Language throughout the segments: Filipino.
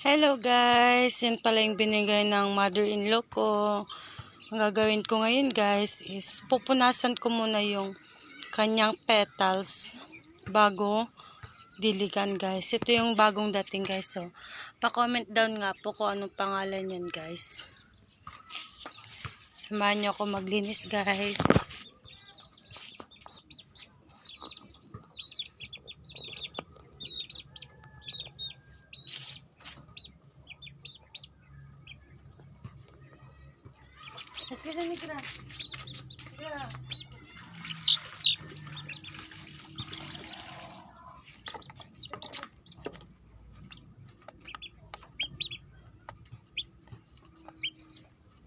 Hello guys, yan pala yung binigay ng mother-in-law ko. Ang gagawin ko ngayon guys is pupunasan ko muna yung kanyang petals bago diligan guys. Ito yung bagong dating guys. So, pa-comment down nga po kung anong pangalan yan guys. Samahan nyo ako maglinis guys. Kasi na migra. Yeah.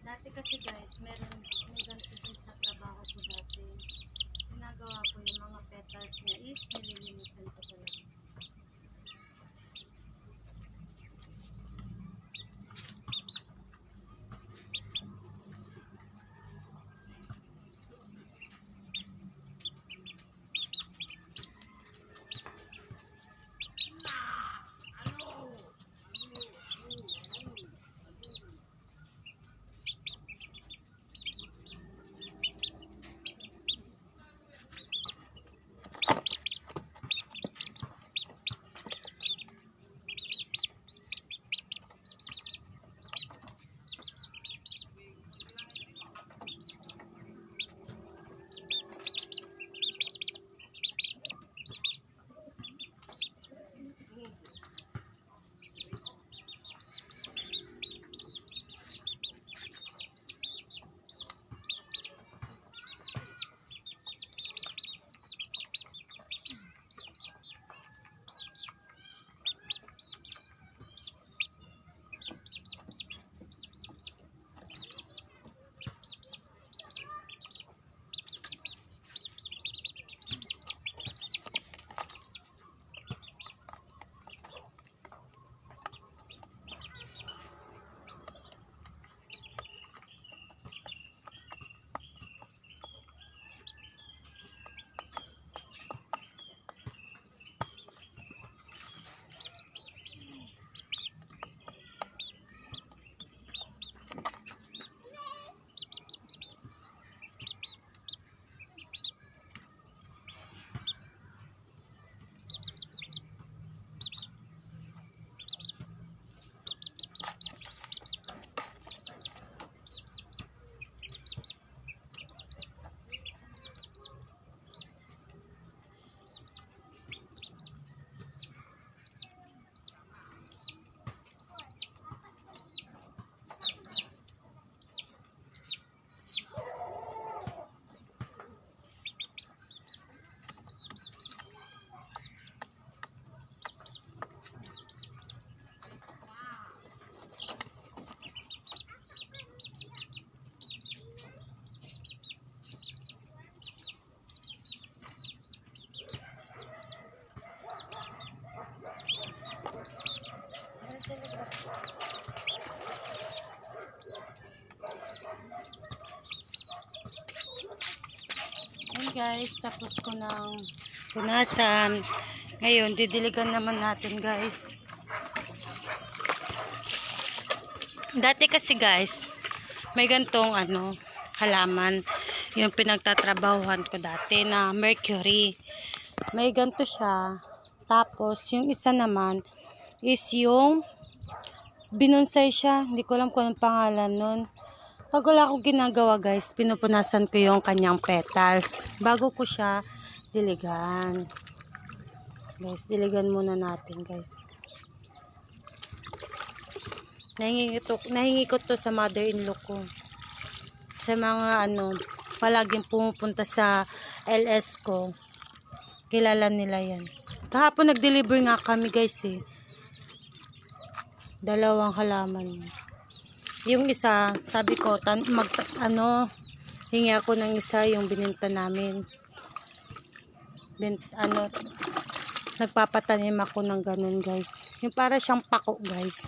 Dati kasi guys, may ganito din sa trabaho ko dati. Ginagawa ko yung mga petals niya is nililinisan ko talaga. Ayan guys, tapos ko ng punasan. Ngayon, didiligan naman natin guys. Dati kasi guys, may gantong halaman. Yung pinagtatrabahuhan ko dati na mercury. May ganto siya. Tapos, yung isa naman is yung binonsai siya. Hindi ko alam kung anong pangalan nun. Pag wala akong ginagawa guys, pinupunasan ko yung kanyang petals. Bago ko siya diligan. Guys, diligan muna natin guys. Nahingi ko to sa mother-in-law ko. Sa mga palaging pumupunta sa LS ko. Kilala nila yan. Kahapon nag-deliver nga kami guys eh. 2 halaman. Yung isa, sabi ko, hingi ako ng isa yung bininta namin. Nagpapatanim ako ng ganun guys. Yung para siyang pako guys.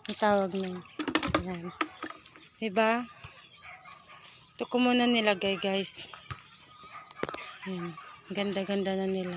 Ang tawag na. Ayan. Diba? Ito ko muna nilagay guys. Ayan. Ganda-ganda na nila.